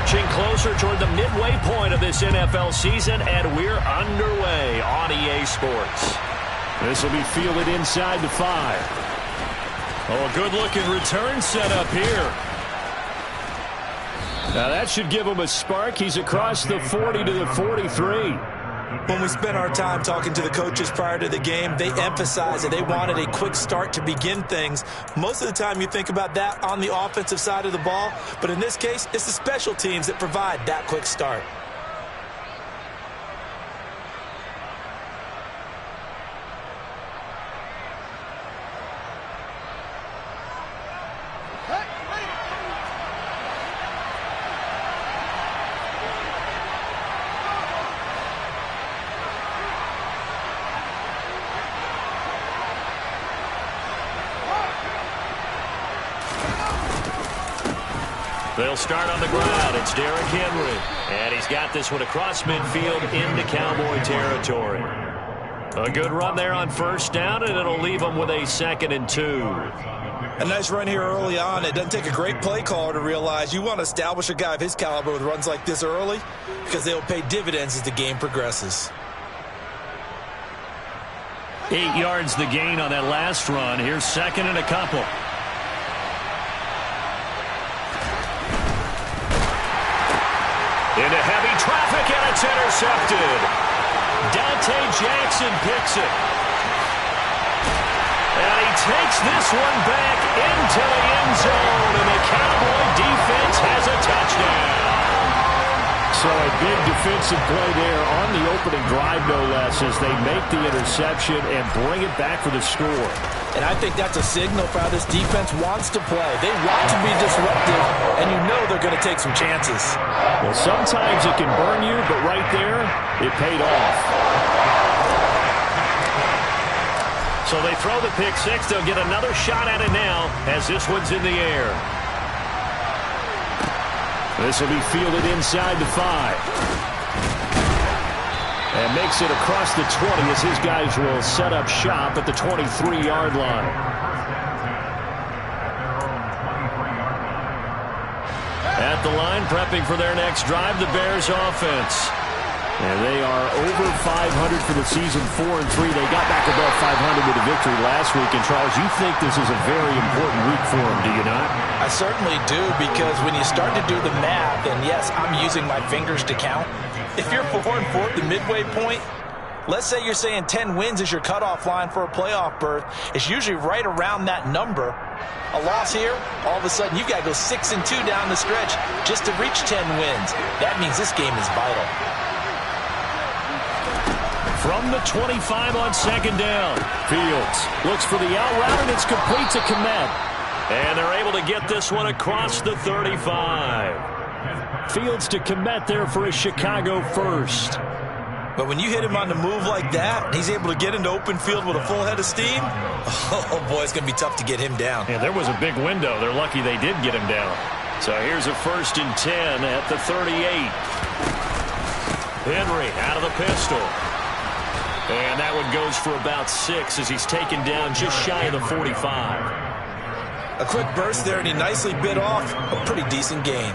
Inching closer toward the midway point of this NFL season, and we're underway on EA Sports. This will be fielded inside the 5. Oh, a good-looking return set up here. Now that should give him a spark. He's across the 40 to the 43. When we spent our time talking to the coaches prior to the game, they emphasized that they wanted a quick start to begin things. Most of the time you think about that on the offensive side of the ball, but in this case, it's the special teams that provide that quick start. They'll start on the ground. It's Derrick Henry. And he's got this one across midfield into Cowboy territory. A good run there on first down, and it'll leave them with a 2nd and 2. A nice run here early on. It doesn't take a great play caller to realize you want to establish a guy of his caliber with runs like this early because they'll pay dividends as the game progresses. 8 yards the gain on that last run. Here's 2nd and a couple. Into heavy traffic, and it's intercepted. Dante Jackson picks it. And he takes this one back into the end zone, and the Cowboy defense has a touchdown. So a big defensive play there on the opening drive, no less, as they make the interception and bring it back for the score. And I think that's a signal for how this defense wants to play. They want to be disruptive, and you know they're going to take some chances. Well, sometimes it can burn you, but right there, it paid off. So they throw the pick six. They'll get another shot at it now as this one's in the air. This will be fielded inside the 5. And makes it across the 20 as his guys will set up shop at the 23-yard line. At the line, prepping for their next drive, the Bears offense. And they are over 500 for the season, 4-3. They got back above 500 with a victory last week. And, Charles, you think this is a very important week for them, do you not? I certainly do, because when you start to do the math, and yes, I'm using my fingers to count, if you're 4-4 at the midway point, let's say you're saying 10 wins is your cutoff line for a playoff berth, it's usually right around that number. A loss here, all of a sudden you've got to go 6-2 down the stretch just to reach 10 wins. That means this game is vital. From the 25 on 2nd down. Fields looks for the out route, and it's complete to Kmet. And they're able to get this one across the 35. Fields to Kmet there for a Chicago first. But when you hit him on the move like that, and he's able to get into open field with a full head of steam, oh boy, it's going to be tough to get him down. Yeah, there was a big window. They're lucky they did get him down. So here's a 1st and 10 at the 38. Henry out of the pistol. And that one goes for about 6 as he's taken down just shy of the 45. A quick burst there, and he nicely bit off a pretty decent gain.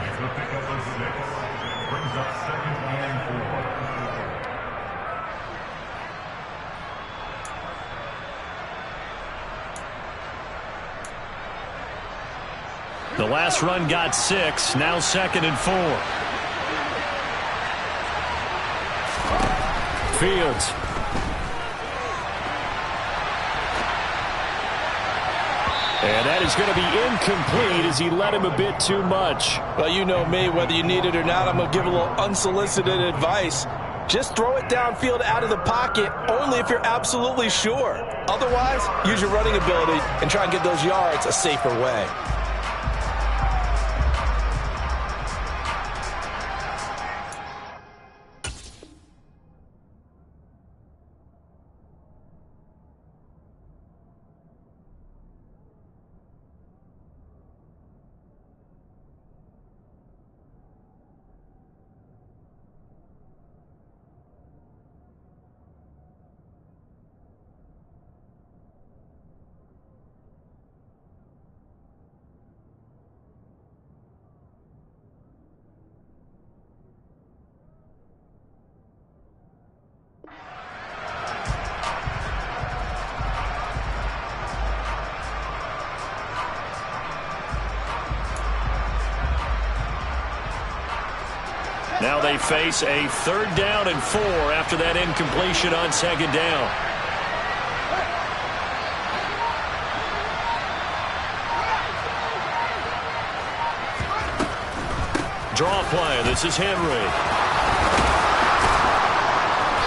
The last run got 6, now 2nd and 4. Fields. And that is going to be incomplete as he led him a bit too much. Well, you know me, whether you need it or not, I'm going to give a little unsolicited advice. Just throw it downfield out of the pocket only if you're absolutely sure. Otherwise, use your running ability and try and get those yards a safer way. Now they face a 3rd down and 4 after that incompletion on 2nd down. Draw play. This is Henry.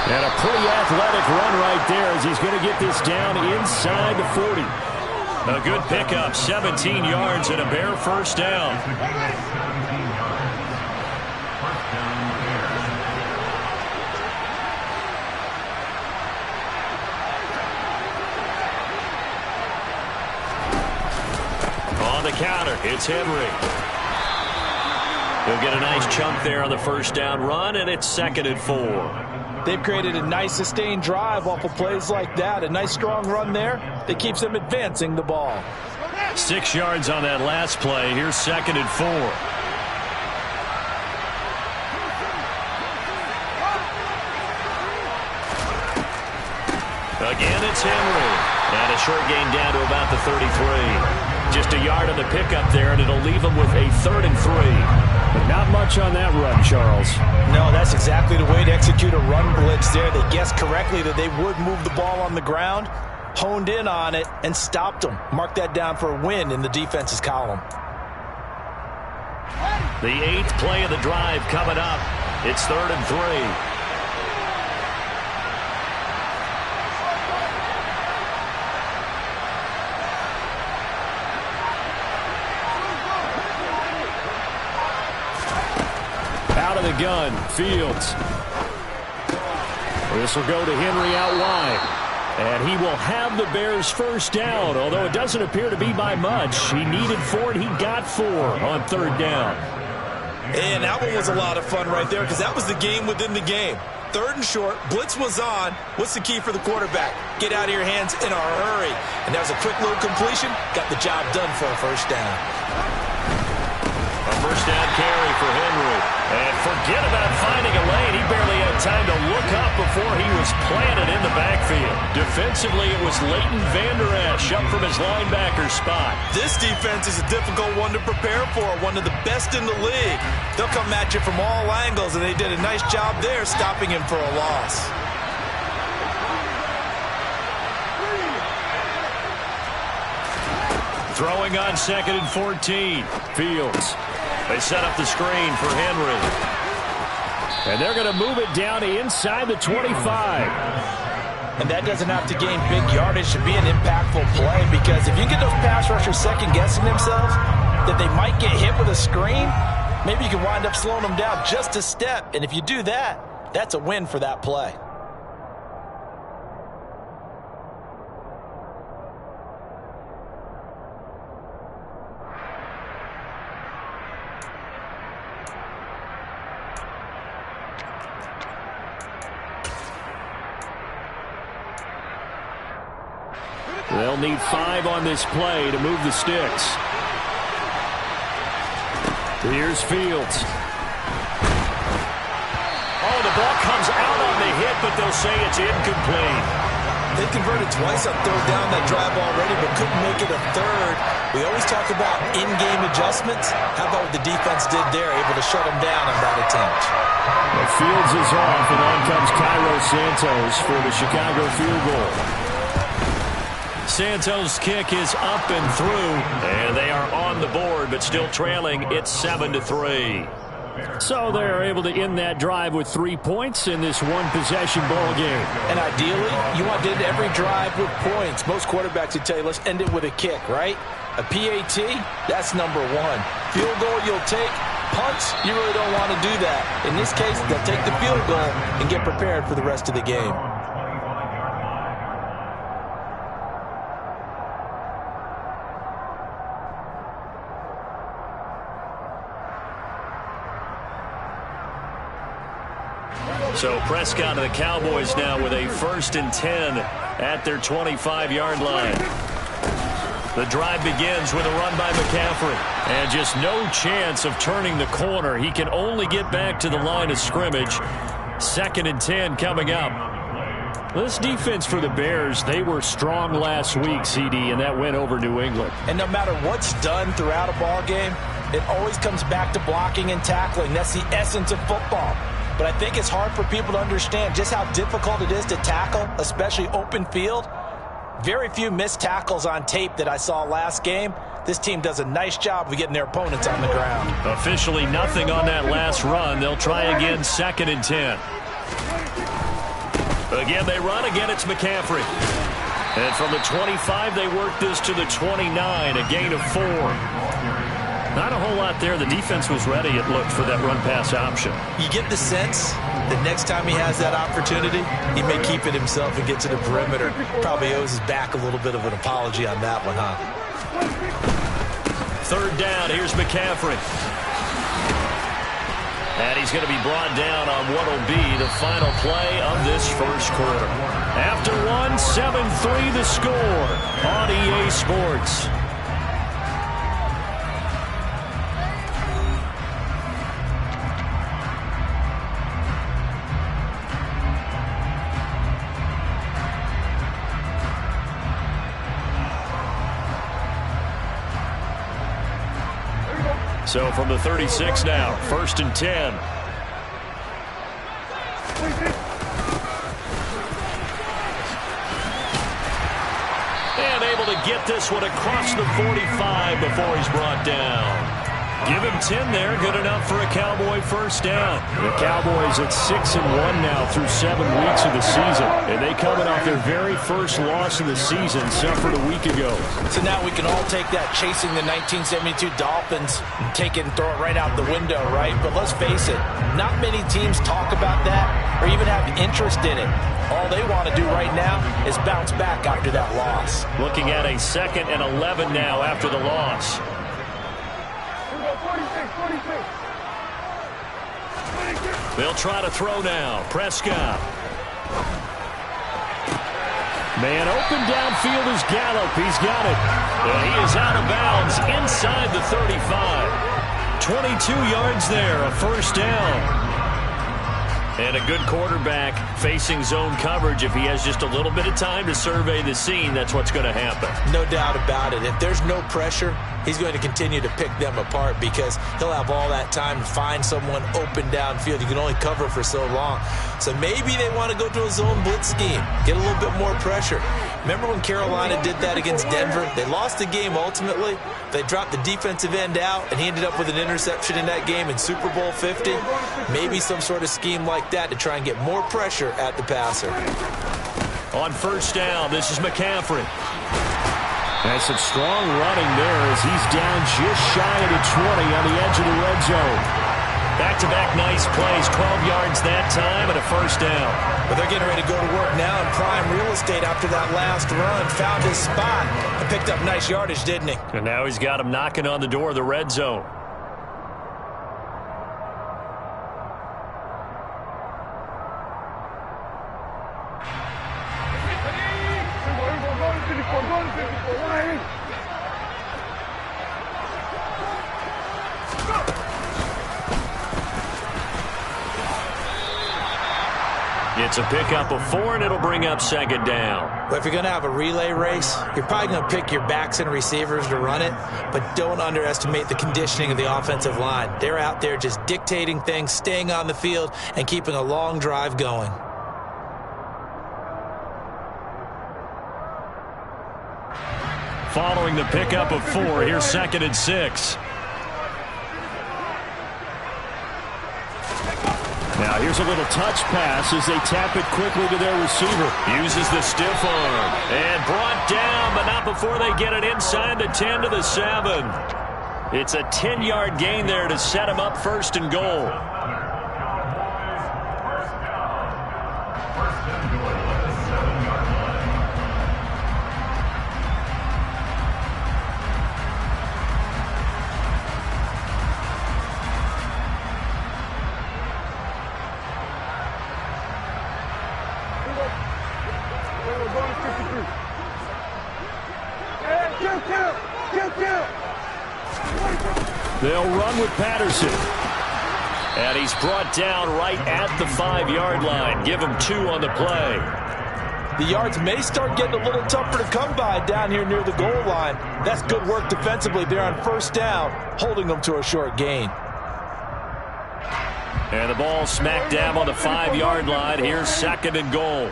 And a pretty athletic run right there as he's going to get this down inside the 40. A good pickup, 17 yards and a Bear 1st down. On the counter, it's Henry. He'll get a nice chunk there on the 1st down run, and it's 2nd and 4. They've created a nice sustained drive off of plays like that. A nice strong run there that keeps them advancing the ball. 6 yards on that last play. Here's 2nd and 4. Again, it's Henry. And a short gain down to about the 33. Just a yard on the pickup there, and it'll leave him with a 3rd and 3. But not much on that run, Charles. No, that's exactly the way to execute a run blitz there. They guessed correctly that they would move the ball on the ground, honed in on it, and stopped them. Mark that down for a win in the defense's column. The 8th play of the drive coming up. It's 3rd and 3. Out of the gun, Fields. This will go to Henry out wide. And he will have the Bears' 1st down, although it doesn't appear to be by much. He needed 4, and he got 4 on 3rd down. And that one was a lot of fun right there because that was the game within the game. 3rd and short, blitz was on. What's the key for the quarterback? Get out of your hands in a hurry. And that was a quick little completion. Got the job done for a 1st down. A 1st down carry for Henry. And forget about finding a lane. He barely had time to look up before he was planted in the backfield. Defensively, it was Leighton Vander Esch up from his linebacker spot. This defense is a difficult one to prepare for, one of the best in the league. They'll come at you from all angles, and they did a nice job there stopping him for a loss. Throwing on 2nd and 14. Fields. They set up the screen for Henry. And they're going to move it down inside the 25. And that doesn't have to gain big yardage to be an impactful play, because if you get those pass rushers second-guessing themselves that they might get hit with a screen, maybe you can wind up slowing them down just a step. And if you do that, that's a win for that play. They'll need 5 on this play to move the sticks. Here's Fields. Oh, the ball comes out on the hit, but they'll say it's incomplete. They converted twice on 3rd down that drive already, but couldn't make it a 3rd. We always talk about in-game adjustments. How about what the defense did there, able to shut them down on that attempt? Well, Fields is off, and on comes Cairo Santos for the Chicago field goal. Santos' kick is up and through, and they are on the board, but still trailing. It's 7-3. So they're able to end that drive with 3 points in this one-possession ball game. And ideally, you want to end every drive with points. Most quarterbacks would tell you, let's end it with a kick, right? A PAT, that's number 1. Field goal you'll take. Punts, you really don't want to do that. In this case, they'll take the field goal and get prepared for the rest of the game. So Prescott and the Cowboys now with a 1st and 10 at their 25-yard line. The drive begins with a run by McCaffrey. And just no chance of turning the corner. He can only get back to the line of scrimmage. 2nd and 10 coming up. This defense for the Bears, they were strong last week, CD, and that went over New England. And no matter what's done throughout a ball game, It always comes back to blocking and tackling. That's the essence of football. But I think it's hard for people to understand just how difficult it is to tackle, especially open field. Very few missed tackles on tape that I saw last game. This team does a nice job of getting their opponents on the ground. Officially nothing on that last run. They'll try again, 2nd and 10. Again, they run. Again, it's McCaffrey. And from the 25, they work this to the 29, a gain of 4. Not a whole lot there. The defense was ready, it looked, for that run-pass option. You get the sense that next time he has that opportunity, he may keep it himself and get to the perimeter. Probably owes his back a little bit of an apology on that one, huh? 3rd down, here's McCaffrey. And he's going to be brought down on what will be the final play of this first quarter. After 7-3 the score on EA Sports. So from the 36 now, 1st and 10. And able to get this one across the 45 before he's brought down. Give him 10 there. Good enough for a Cowboy first down. The Cowboys at 6-1 now through 7 weeks of the season. And they coming off their very first loss of the season, suffered a week ago. So now we can all take that chasing the 1972 Dolphins and take it and throw it right out the window, right? But let's face it, not many teams talk about that or even have interest in it. All they want to do right now is bounce back after that loss. Looking at a 2nd and 11 now after the loss. They'll try to throw now. Prescott. Man open downfield is Gallup. He's got it. And he is out of bounds inside the 35. 22 yards there, a first down. And a good quarterback facing zone coverage. If he has just a little bit of time to survey the scene, that's what's going to happen. No doubt about it. If there's no pressure, he's going to continue to pick them apart because he'll have all that time to find someone open downfield. You can only cover for so long. So maybe they want to go to a zone blitz scheme, get a little bit more pressure. Remember when Carolina did that against Denver? They lost the game ultimately. They dropped the defensive end out, and he ended up with an interception in that game in Super Bowl 50. Maybe some sort of scheme like that to try and get more pressure at the passer. On first down, this is McCaffrey. That's some strong running there as he's down just shy of the 20 on the edge of the red zone. Back-to-back nice plays, 12 yards that time and a first down. But they're getting ready to go to work now in prime real estate after that last run. Found his spot and picked up nice yardage, didn't he? And now he's got him knocking on the door of the red zone. It's a pickup of 4, and it'll bring up 2nd down. Well, if you're going to have a relay race, you're probably going to pick your backs and receivers to run it, but don't underestimate the conditioning of the offensive line. They're out there just dictating things, staying on the field, and keeping a long drive going. Following the pickup of 4, here's 2nd and 6. Now here's a little touch pass as they tap it quickly to their receiver. Uses the stiff arm and brought down, but not before they get it inside the 10 to the 7. It's a 10-yard gain there to set him up 1st and goal. They'll run with Patterson. And he's brought down right at the 5-yard line. Give him 2 on the play. The yards may start getting a little tougher to come by down here near the goal line. That's good work defensively there on first down, holding them to a short gain. And the ball smack dab on the 5-yard line. Here's 2nd and goal.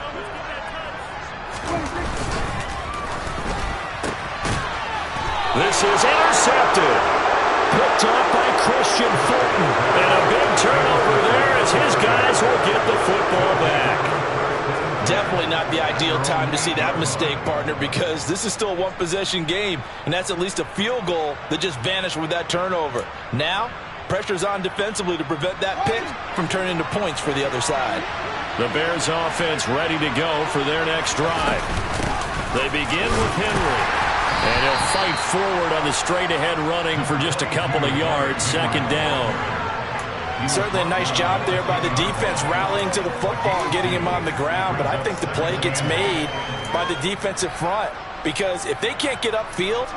This is intercepted. Picked up by Christian Fulton. And a big turnover there as his guys will get the football back. Definitely not the ideal time to see that mistake, partner, because this is still a one-possession game, and that's at least a field goal that just vanished with that turnover. Now, pressure's on defensively to prevent that pick from turning into points for the other side. The Bears offense ready to go for their next drive. They begin with Henry. And he'll fight forward on the straight-ahead running for just a couple of yards, 2nd down. Certainly a nice job there by the defense rallying to the football and getting him on the ground, but I think the play gets made by the defensive front because if they can't get upfield,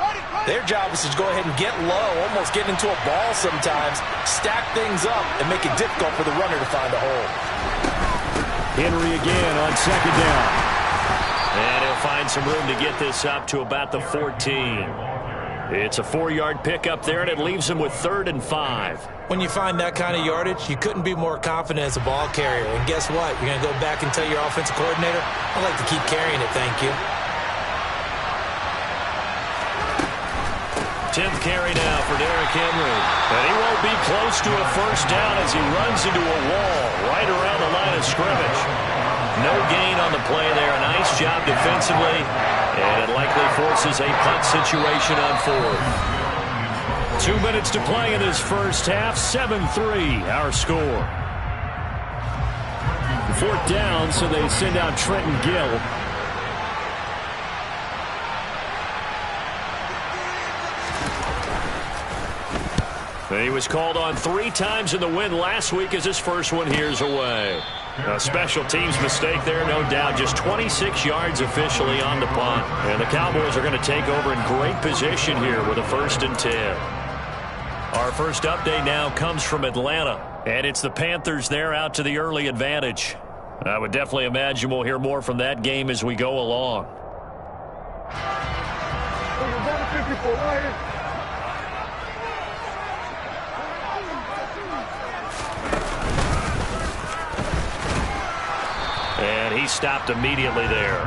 their job is to go ahead and get low, almost get into a ball sometimes, stack things up, and make it difficult for the runner to find a hole. Henry again on 2nd down. And he'll find some room to get this up to about the 14. It's a 4-yard pickup there, and it leaves him with 3rd and 5. When you find that kind of yardage, you couldn't be more confident as a ball carrier. And guess what? You're going to go back and tell your offensive coordinator, I'd like to keep carrying it, thank you. 10th carry now for Derrick Henry. And he won't be close to a first down as he runs into a wall right around the line of scrimmage. No gain on the play there. A nice job defensively. And it likely forces a punt situation on 4th. 2 minutes to play in this first half. 7-3 our score. 4th down, so they send out Trenton Gill. He was called on 3 times in the win last week as his first one here's away. A special teams mistake there, no doubt. Just 26 yards officially on the punt. And the Cowboys are going to take over in great position here with a 1st and 10. Our first update now comes from Atlanta. And it's the Panthers there out to the early advantage. I would definitely imagine we'll hear more from that game as we go along. And he stopped immediately there.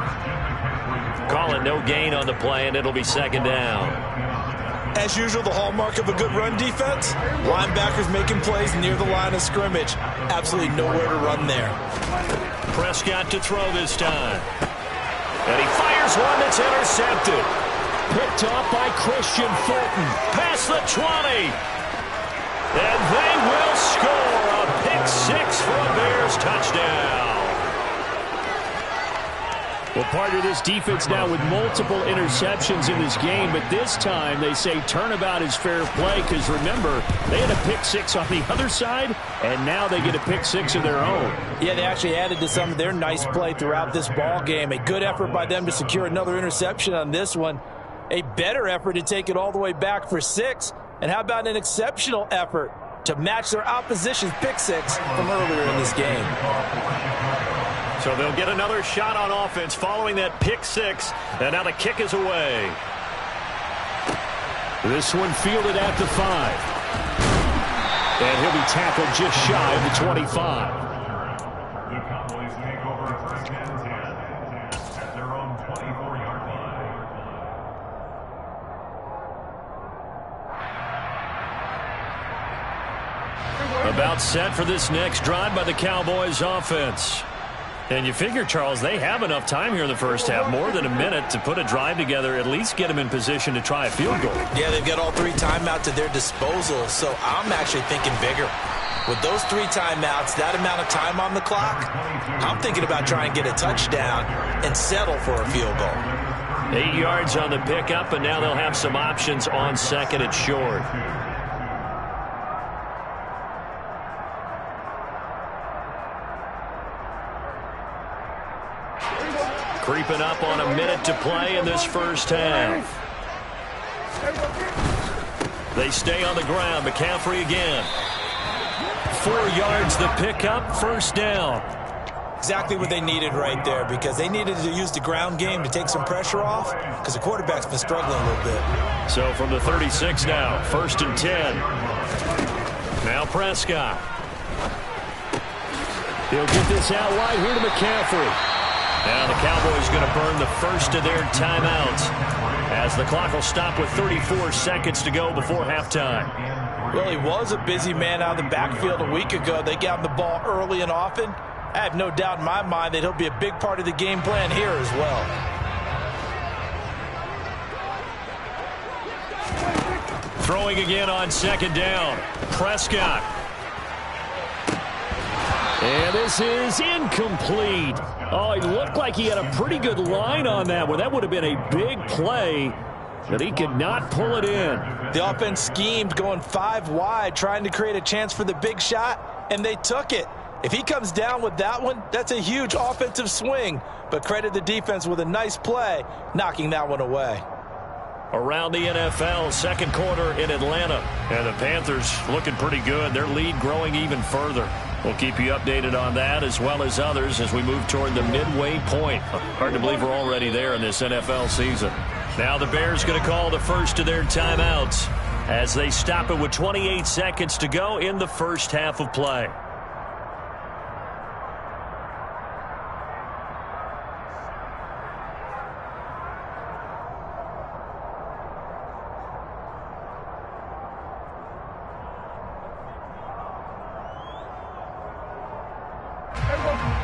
Calling no gain on the play, and it'll be 2nd down. As usual, the hallmark of a good run defense, linebackers making plays near the line of scrimmage. Absolutely nowhere to run there. Prescott to throw this time. And he fires one that's intercepted. Picked off by Christian Fulton. Past the 20. And they will score a pick 6 for a Bears touchdown. Well, part of this defense now with multiple interceptions in this game, but this time they say turnabout is fair play because, remember, they had a pick 6 on the other side, and now they get a pick 6 of their own. Yeah, they actually added to some of their nice play throughout this ball game. A good effort by them to secure another interception on this one. A better effort to take it all the way back for 6. And how about an exceptional effort to match their opposition's pick 6 from earlier in this game? So they'll get another shot on offense following that pick 6. And now the kick is away. This one fielded at the 5. And he'll be tackled just shy of the 25. The Cowboys take over first and 10 at their own 24-yard line. About set for this next drive by the Cowboys offense. And you figure, Charles, they have enough time here in the first half, more than a minute, to put a drive together, at least get them in position to try a field goal. Yeah, they've got all 3 timeouts at their disposal, so I'm actually thinking bigger. With those 3 timeouts, that amount of time on the clock, I'm thinking about trying to get a touchdown and settle for a field goal. 8 yards on the pickup, and now they'll have some options on 2nd and short. Creeping up on a minute to play in this first half. They stay on the ground. McCaffrey again. 4 yards the pickup, first down. Exactly what they needed right there, because they needed to use the ground game to take some pressure off, because the quarterback's been struggling a little bit. So from the 36 now, 1st and 10. Now Prescott. He'll get this out wide here to McCaffrey. Now the Cowboys going to burn the first of their timeouts as the clock will stop with 34 seconds to go before halftime. Well, he was a busy man out of the backfield a week ago. They got him the ball early and often. I have no doubt in my mind that he'll be a big part of the game plan here as well. Throwing again on 2nd down. Prescott. And this is incomplete. Oh, it looked like he had a pretty good line on that one. That would have been a big play, but he could not pull it in. The offense schemed going 5 wide, trying to create a chance for the big shot, and they took it. If he comes down with that one, that's a huge offensive swing. But credit the defense with a nice play, knocking that one away. Around the NFL, second quarter in Atlanta. And the Panthers looking pretty good. Their lead growing even further. We'll keep you updated on that as well as others as we move toward the midway point. Hard to believe we're already there in this NFL season. Now the Bears going to call the first of their timeouts as they stop it with 28 seconds to go in the first half of play.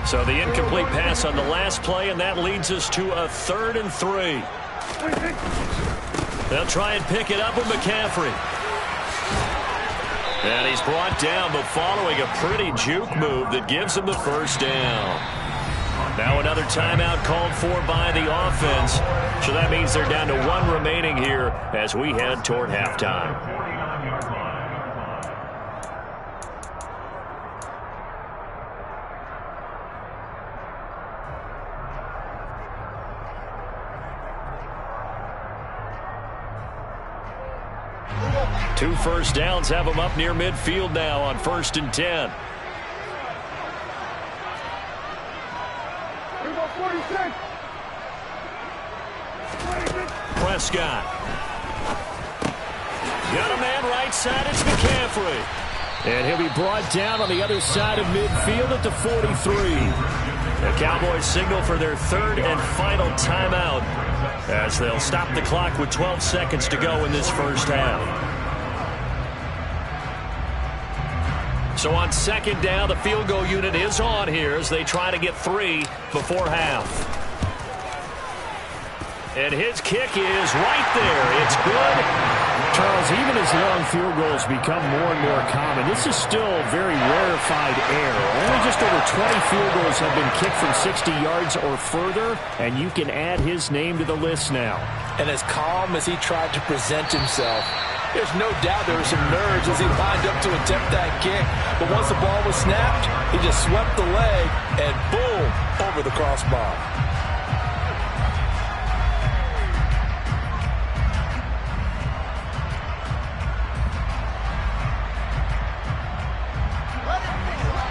So the incomplete pass on the last play, and that leads us to a 3rd and 3. They'll try and pick it up with McCaffrey. And he's brought down, but following a pretty juke move that gives him the first down. Now another timeout called for by the offense. So that means they're down to 1 remaining here as we head toward halftime. Two first downs have them up near midfield now on 1st and 10. Prescott. Got a man right side. It's McCaffrey. And he'll be brought down on the other side of midfield at the 43. The Cowboys signal for their 3rd and final timeout as they'll stop the clock with 12 seconds to go in this first half. So on 2nd down, the field goal unit is on here as they try to get 3 before half. And his kick is right there. It's good. Charles, even as long field goals become more and more common, this is still very rarefied air. Only just over 20 field goals have been kicked from 60 yards or further, and you can add his name to the list now. And as calm as he tried to present himself, there's no doubt there were some nerves as he lined up to attempt that kick. But once the ball was snapped, he just swept the leg and boom, over the crossbar.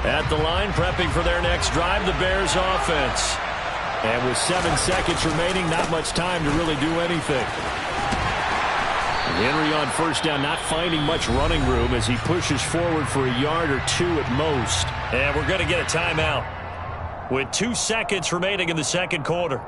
At the line, prepping for their next drive, the Bears offense. And with 7 seconds remaining, not much time to really do anything. Henry on 1st down, not finding much running room as he pushes forward for a yard or 2 at most. And we're going to get a timeout with 2 seconds remaining in the second quarter.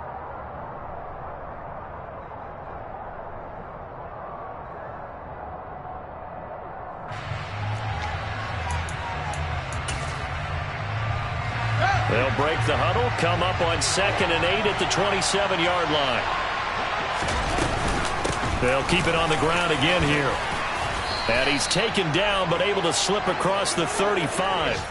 They'll break the huddle, come up on 2nd and 8 at the 27-yard line. They'll keep it on the ground again here. And he's taken down but able to slip across the 35.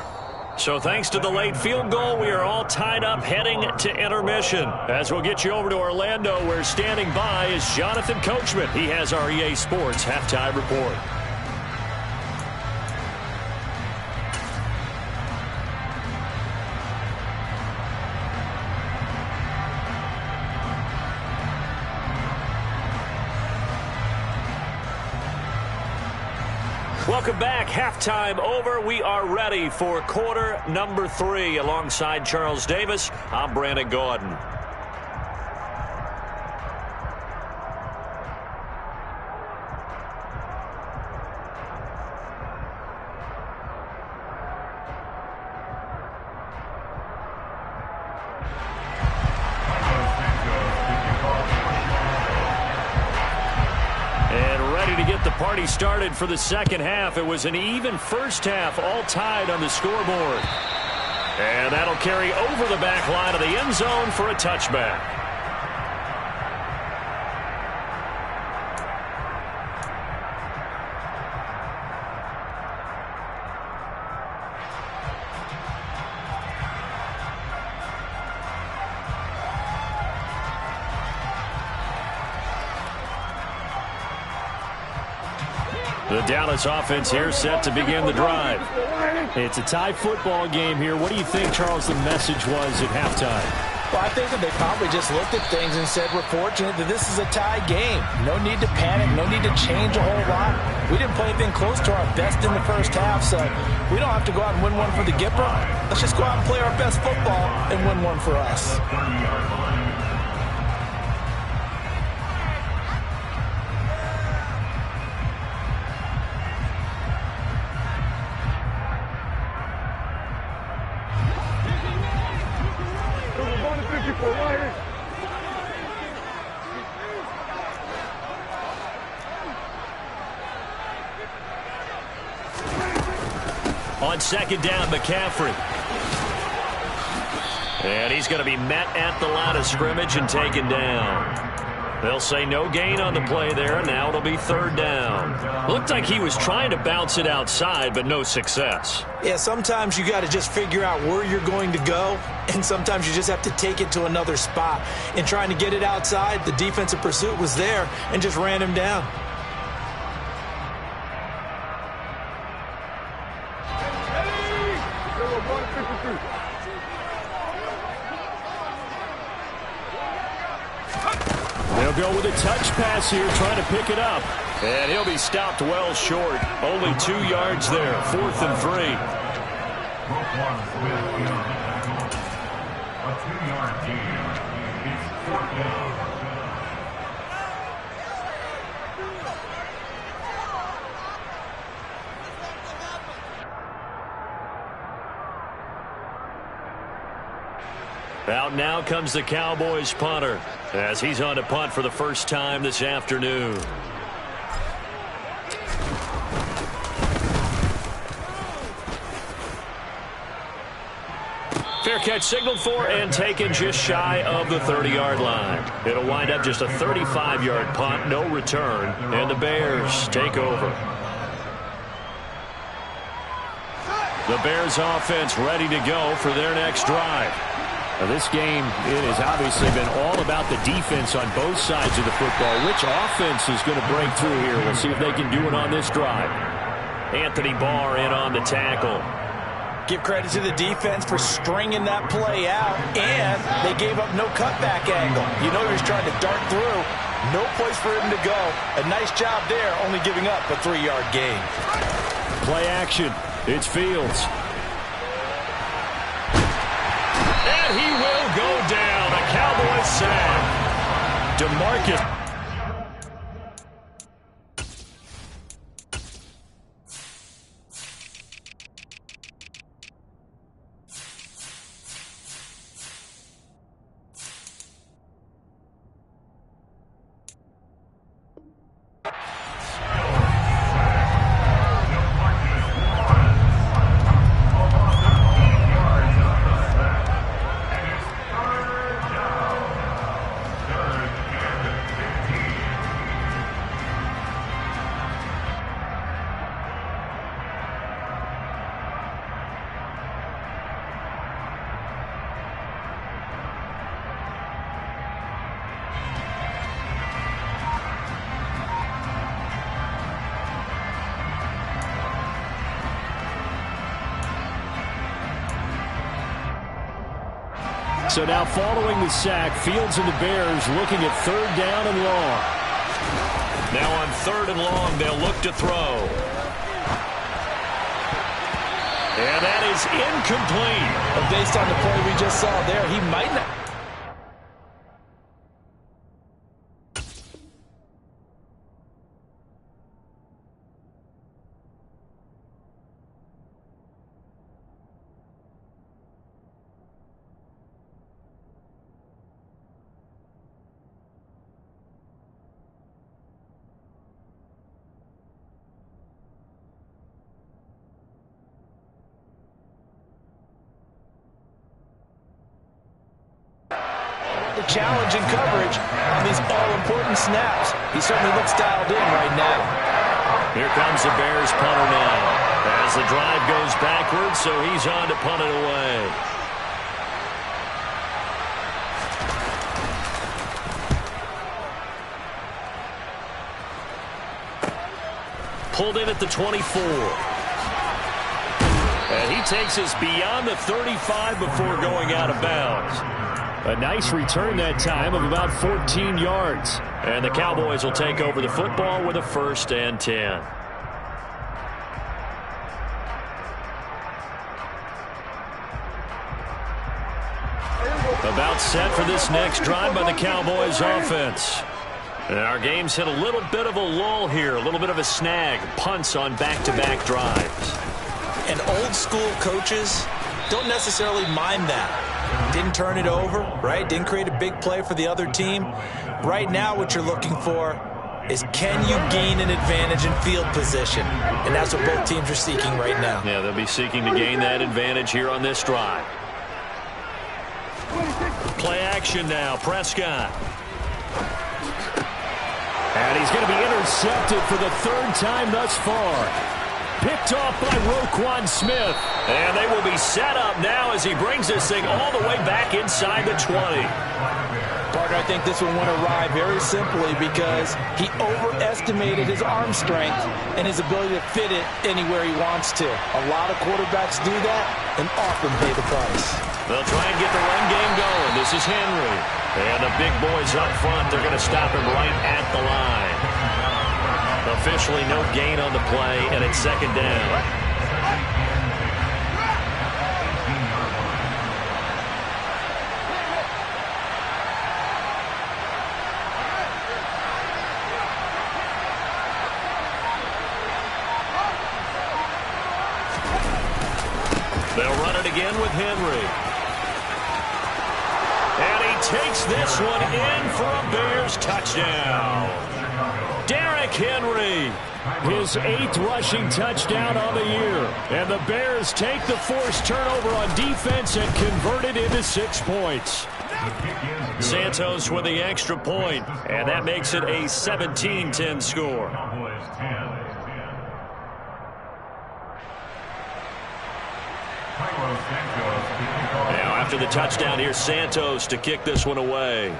So thanks to the late field goal, we are all tied up heading to intermission. As we'll get you over to Orlando, where standing by is Jonathan Coachman. He has our EA Sports halftime report. Welcome back. Halftime over. We are ready for quarter number 3. Alongside Charles Davis, I'm Brandon Gaudin. Party started for the second half. It was an even first half, all tied on the scoreboard. And that'll carry over the back line of the end zone for a touchback. The Dallas offense here set to begin the drive. It's a tie football game here. What do you think, Charles, the message was at halftime? Well, I think that they probably just looked at things and said, we're fortunate that this is a tie game. No need to panic. No need to change a whole lot. We didn't play anything close to our best in the first half, so we don't have to go out and win one for the Gipper. Let's just go out and play our best football and win one for us. On second down, McCaffrey. And he's going to be met at the line of scrimmage and taken down. They'll say no gain on the play there. Now it'll be third down. Looked like he was trying to bounce it outside, but no success. Yeah, sometimes you got to just figure out where you're going to go, and sometimes you just have to take it to another spot. In trying to get it outside, the defensive pursuit was there and just ran him down. They'll go with a touch pass here, trying to pick it up. And he'll be stopped well short. Only 2 yards there. 4th and 3. A 2-yard gain. It's 4th down. Out now comes the Cowboys punter as he's on to punt for the first time this afternoon. Fair catch signaled for and taken just shy of the 30-yard line. It'll wind up just a 35-yard punt, no return, and the Bears take over. The Bears offense ready to go for their next drive. Now this game, it has obviously been all about the defense on both sides of the football. Which offense is going to break through here? We'll see if they can do it on this drive. Anthony Barr in on the tackle. Give credit to the defense for stringing that play out, and they gave up no cutback angle. You know he was trying to dart through. No place for him to go. A nice job there, only giving up a 3-yard gain. Play action. It's Fields. And he will go down. A Cowboys sack. DeMarcus. So now following the sack, Fields and the Bears looking at third down and long. Now on third and long, they'll look to throw. And that is incomplete. But based on the play we just saw there, he might not. Challenging coverage on these all-important snaps. He certainly looks dialed in right now. Here comes the Bears punter now. As the drive goes backwards, so he's on to punt it away. Pulled in at the 24. And he takes us beyond the 35 before going out of bounds. A nice return that time of about 14 yards. And the Cowboys will take over the football with a 1st and 10. About set for this next drive by the Cowboys offense. And our game's hit a little bit of a lull here, a little bit of a snag. Punts on back-to-back drives. And old school coaches don't necessarily mind that. Didn't turn it over, right? Didn't create a big play for the other team. Right now what you're looking for is, can you gain an advantage in field position? And that's what both teams are seeking right now. Yeah, they'll be seeking to gain that advantage here on this drive. Play action now, Prescott. And he's going to be intercepted for the 3rd time thus far. Picked off by Roquan Smith. And they will be set up now as he brings this thing all the way back inside the 20. Partner, I think this one went awry very simply because he overestimated his arm strength and his ability to fit it anywhere he wants to. A lot of quarterbacks do that and often pay the price. They'll try and get the run game going. This is Henry. And the big boys up front, they're going to stop him right at the line. Officially no gain on the play, and it's 2nd down. They'll run it again with Henry. And he takes this one in for a Bears touchdown. Derrick Henry. His 8th rushing touchdown on the year. And the Bears take the forced turnover on defense and convert it into 6 points. Santos with the extra point, and that makes it a 17-10 score. Now after the touchdown, here's Santos to kick this one away.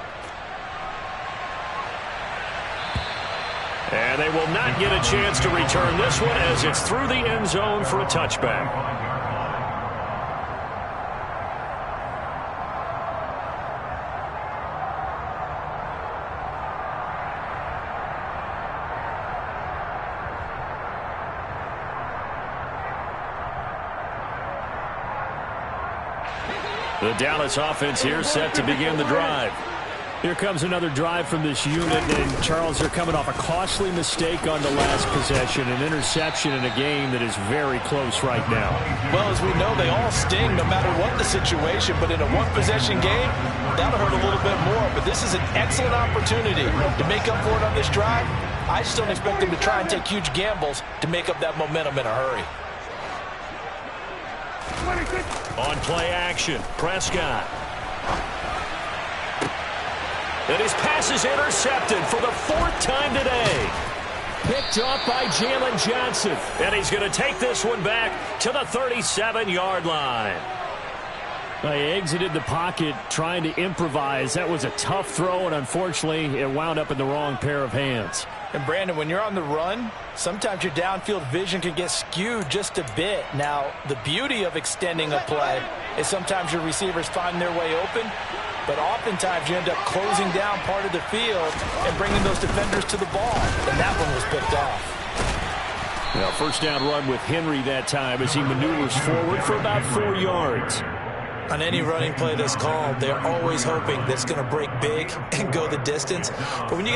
And they will not get a chance to return this one as it's through the end zone for a touchback. The Dallas offense here set to begin the drive. Here comes another drive from this unit, and Charles, they're coming off a costly mistake on the last possession, an interception in a game that is very close right now. Well, as we know, they all sting no matter what the situation, but in a one-possession game, that'll hurt a little bit more. But this is an excellent opportunity to make up for it on this drive. I just don't expect them to try and take huge gambles to make up that momentum in a hurry. On play action, Prescott. And his pass is intercepted for the 4th time today. Picked up by Jalen Johnson. And he's going to take this one back to the 37-yard line. They exited the pocket trying to improvise. That was a tough throw, and unfortunately, it wound up in the wrong pair of hands. And Brandon, when you're on the run, sometimes your downfield vision can get skewed just a bit. Now, the beauty of extending a play is sometimes your receivers find their way open, but oftentimes you end up closing down part of the field and bringing those defenders to the ball. And that one was picked off. Well, first down run with Henry that time as he maneuvers forward for about 4 yards. On any running play that's called, they're always hoping that it's going to break big and go the distance. But when you get